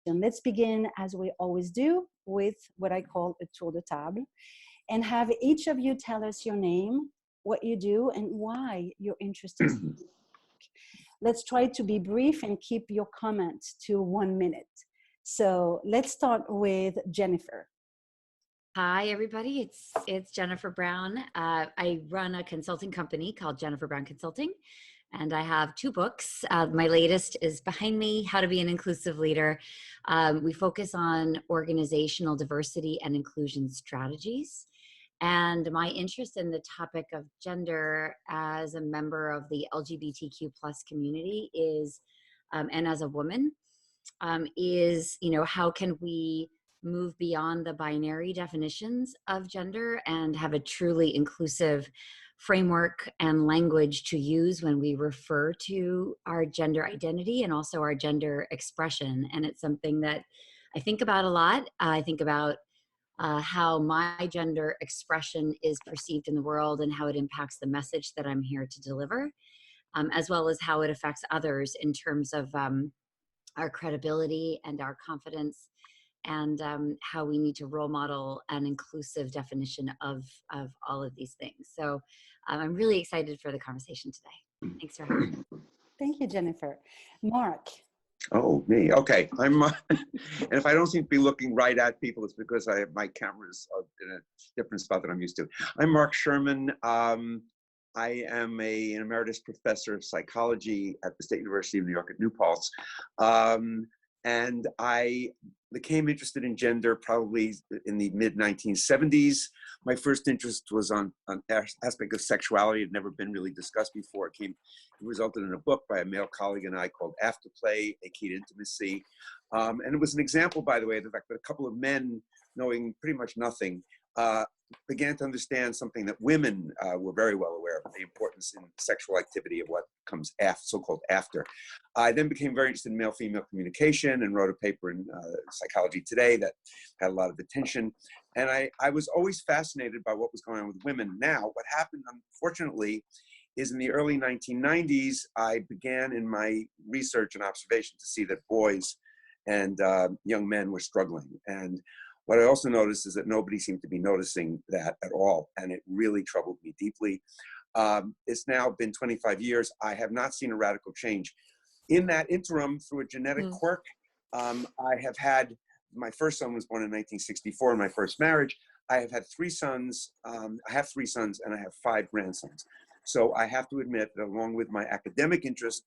Let's begin, as we always do, with what I call a tour de table, and have each of you tell us your name, what you do, and why you're interested. Let's try to be brief and keep your comments to 1 minute. So let's start with Jennifer. Hi, everybody. It's Jennifer Brown. I run a consulting company called Jennifer Brown Consulting, and I have 2 books. My latest is behind me, How to Be an Inclusive Leader. We focus on organizational diversity and inclusion strategies. And my interest in the topic of gender as a member of the LGBTQ plus community is, and as a woman, is, how can we move beyond the binary definitions of gender and have a truly inclusive framework and language to use when we refer to our gender identity and also our gender expression. And it's something that I think about a lot. I think about how my gender expression is perceived in the world and how it impacts the message that I'm here to deliver, as well as how it affects others in terms of our credibility and our confidence, and how we need to role model an inclusive definition of all of these things. So I'm really excited for the conversation today. Thanks for having me. Thank you, Jennifer. Mark. Oh, me. Okay. I'm, and if I don't seem to be looking right at people, it's because my cameras are in a different spot than I'm used to. I'm Mark Sherman. I am an emeritus professor of psychology at the State University of New York at New Paltz. And I became interested in gender probably in the mid-1970s. My first interest was on aspect of sexuality. It had never been really discussed before. It resulted in a book by a male colleague and I called Afterplay, A Key to Intimacy. And it was an example, by the way, of the fact that a couple of men knowing pretty much nothing began to understand something that women were very well aware of, the importance in sexual activity of what comes after, so-called after. I then became very interested in male-female communication and wrote a paper in Psychology Today that had a lot of attention. And I was always fascinated by what was going on with women. Now, what happened, unfortunately, is in the early 1990s, I began in my research and observation to see that boys and young men were struggling. And what I also noticed is that nobody seemed to be noticing that at all, and it really troubled me deeply. It's now been 25 years. I have not seen a radical change. In that interim, through a genetic quirk, I have had, my first son was born in 1964 in my first marriage. I have had 3 sons. I have 3 sons, and I have 5 grandsons. So I have to admit that along with my academic interest,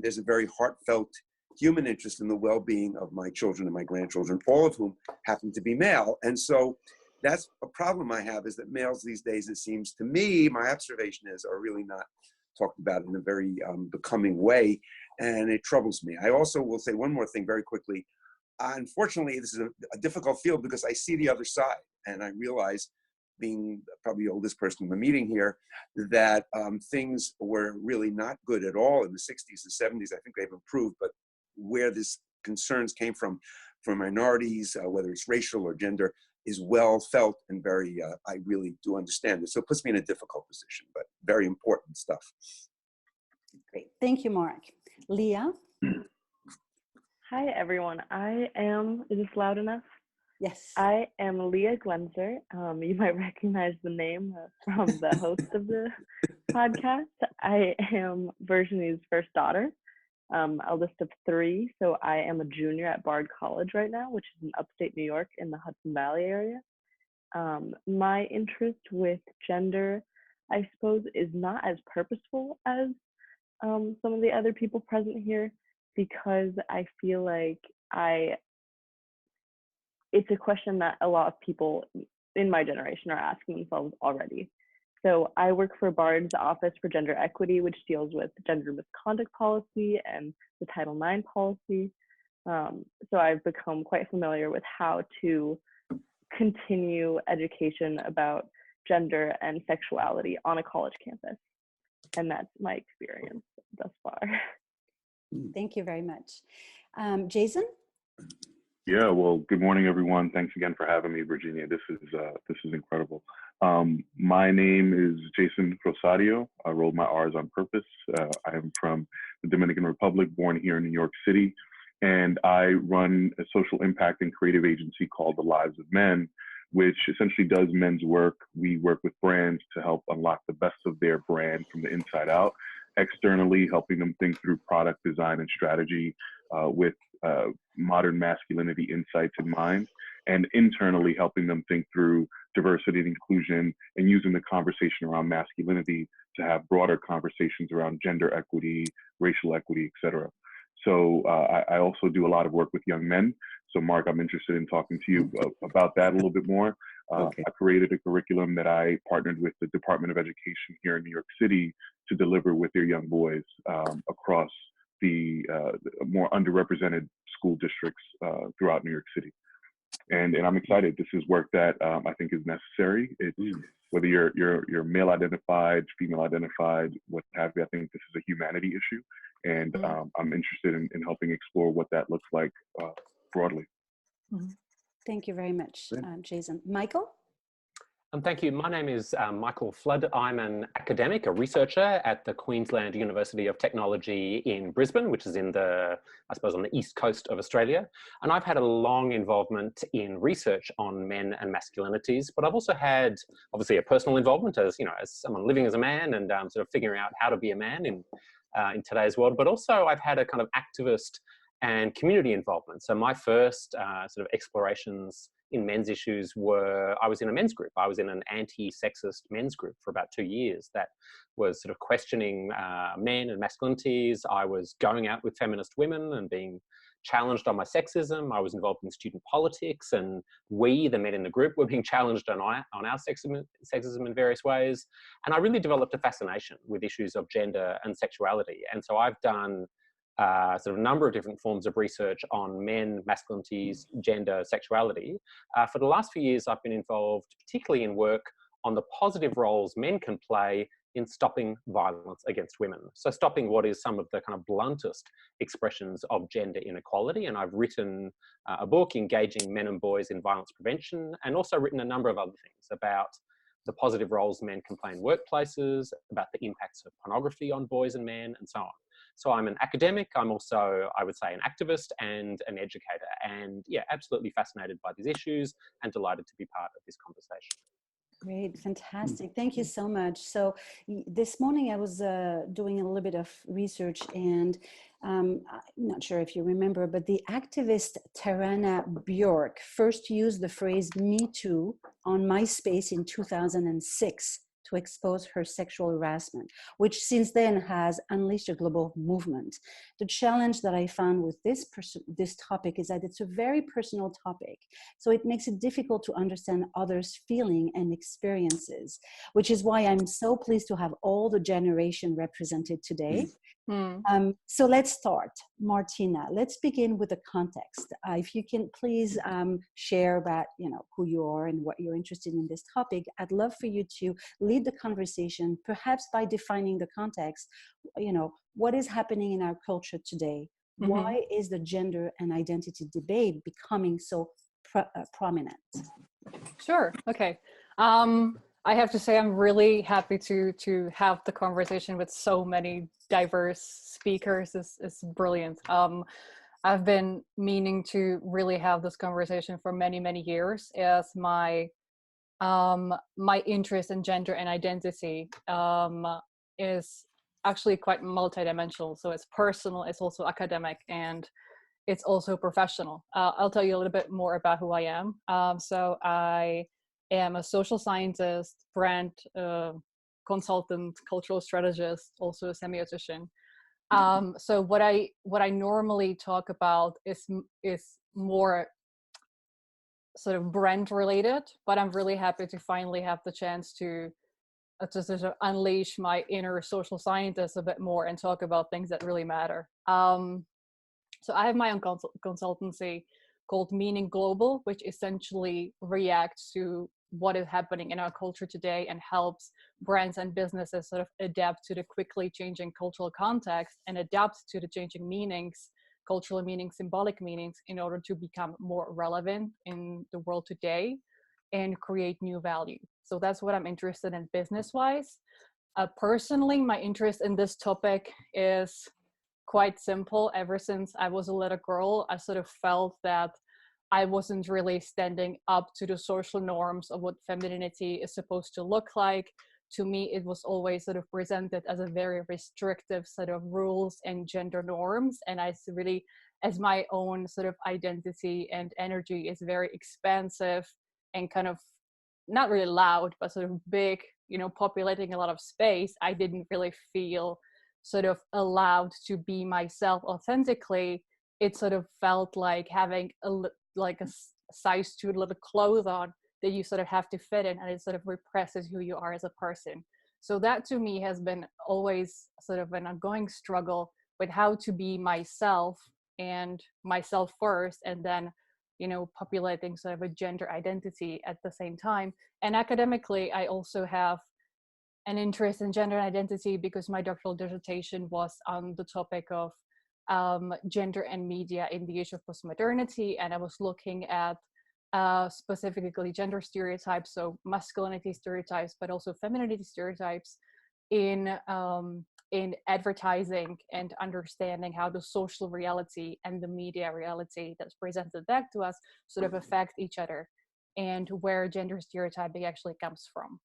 there's a very heartfelt human interest in the well-being of my children and my grandchildren, all of whom happen to be male. And so that's a problem I have, is that males these days, it seems to me, my observation is, are really not talked about in a very becoming way, and it troubles me. I also will say one more thing very quickly. Unfortunately, this is a difficult field because I see the other side, and I realize, being probably the oldest person in the meeting here, that things were really not good at all in the 60s and 70s. I think they've improved, but where this concerns came from minorities, whether it's racial or gender, is well felt and very, I really do understand it. So it puts me in a difficult position, but very important stuff. Great. Thank you, Mark. Leah? Hi, everyone. Is this loud enough? Yes. I am Leah Guenter. You might recognize the name from the host of the podcast. I am Virginie's first daughter, eldest of 3. So I am a junior at Bard College right now, which is in upstate New York in the Hudson Valley area. My interest with gender, I suppose, is not as purposeful as some of the other people present here, because I feel like it's a question that a lot of people in my generation are asking themselves already. So I work for Bard's Office for Gender Equity, which deals with gender misconduct policy and the Title IX policy. So I've become quite familiar with how to continue education about gender and sexuality on a college campus. And that's my experience thus far. Thank you very much. Jason? Yeah, well, good morning, everyone. Thanks again for having me, Virginia. This is incredible. My name is Jason Rosario. I rolled my R's on purpose. I am from the Dominican Republic, born here in New York City. And I run a social impact and creative agency called The Lives of Men, which essentially does men's work. We work with brands to help unlock the best of their brand from the inside out, externally helping them think through product design and strategy with modern masculinity insights in mind, and internally helping them think through diversity and inclusion and using the conversation around masculinity to have broader conversations around gender equity, racial equity, et cetera. So I also do a lot of work with young men. So Mark, I'm interested in talking to you about that a little bit more. Okay. I created a curriculum that I partnered with the Department of Education here in New York City to deliver with their young boys across the more underrepresented school districts throughout New York City. And I'm excited. This is work that I think is necessary. It's, whether you're male identified, female identified, what have you, I think this is a humanity issue. And I'm interested in helping explore what that looks like broadly. Thank you very much, Jason. Michael? Thank you. My name is Michael Flood. I'm an academic, a researcher at the Queensland University of Technology in Brisbane, which is in the, I suppose, on the east coast of Australia. And I've had a long involvement in research on men and masculinities, but I've also had, obviously, a personal involvement as, you know, as someone living as a man and sort of figuring out how to be a man in today's world. But also I've had a kind of activist and community involvement. So my first sort of explorations in men's issues were, I was in a men's group. I was in an anti-sexist men's group for about 2 years that was sort of questioning men and masculinities. I was going out with feminist women and being challenged on my sexism. I was involved in student politics, and we, the men in the group, were being challenged on our sexism in various ways. And I really developed a fascination with issues of gender and sexuality. And so I've done sort of a number of different forms of research on men, masculinities, gender, sexuality. For the last few years, I've been involved particularly in work on the positive roles men can play in stopping violence against women. So stopping what is some of the kind of bluntest expressions of gender inequality. And I've written a book engaging men and boys in violence prevention, and also written a number of other things about the positive roles men can play in workplaces, about the impacts of pornography on boys and men, and so on. So I'm an academic, I'm also, I would say, an activist and an educator. And yeah, absolutely fascinated by these issues and delighted to be part of this conversation. Great, fantastic. Thank you so much. So this morning I was doing a little bit of research, and I'm not sure if you remember, but the activist Tarana Bjork first used the phrase "Me Too" on MySpace in 2006 to expose her sexual harassment, which since then has unleashed a global movement. The challenge that I found with this topic is that it's a very personal topic. So it makes it difficult to understand others' feeling and experiences, which is why I'm so pleased to have all the generation represented today. So let's start. Martina, let's begin with the context. If you can please share about who you are and what you're interested in this topic. I'd love for you to lead the conversation, perhaps by defining the context. What is happening in our culture today? Why is the gender and identity debate becoming so prominent? Sure. Okay. I have to say I'm really happy to have the conversation with so many diverse speakers. It's brilliant. I've been meaning to really have this conversation for many years, as my interest in gender and identity is actually quite multidimensional. So it's personal, it's also academic, and it's also professional. I'll tell you a little bit more about who I am. So I am a social scientist, brand consultant, cultural strategist, also a semiotician. So what I normally talk about is more sort of brand related, but I'm really happy to finally have the chance to just sort of unleash my inner social scientist a bit more and talk about things that really matter. So I have my own consultancy called Meaning Global, which essentially reacts to what is happening in our culture today and helps brands and businesses sort of adapt to the quickly changing cultural context and adapt to the changing meanings, cultural meanings, symbolic meanings, in order to become more relevant in the world today and create new value. So that's what I'm interested in business-wise. Personally, my interest in this topic is quite simple. Ever since I was a little girl, I sort of felt that I wasn't really standing up to the social norms of what femininity is supposed to look like. To me, it was always sort of presented as a very restrictive set of rules and gender norms. And I really, as my own sort of identity and energy is very expansive and kind of not really loud, but sort of big, you know, populating a lot of space, I didn't really feel sort of allowed to be myself authentically. It sort of felt like having a size too little clothes on that you sort of have to fit in, and it sort of represses who you are as a person. So that to me has been always sort of an ongoing struggle with how to be myself and myself first, and then, you know, populating sort of a gender identity at the same time. And academically, I also have an interest in gender identity because my doctoral dissertation was on the topic of gender and media in the age of postmodernity, and I was looking at specifically gender stereotypes, so masculinity stereotypes, but also femininity stereotypes in advertising, and understanding how the social reality and the media reality that's presented back to us sort of affect each other, and where gender stereotyping actually comes from.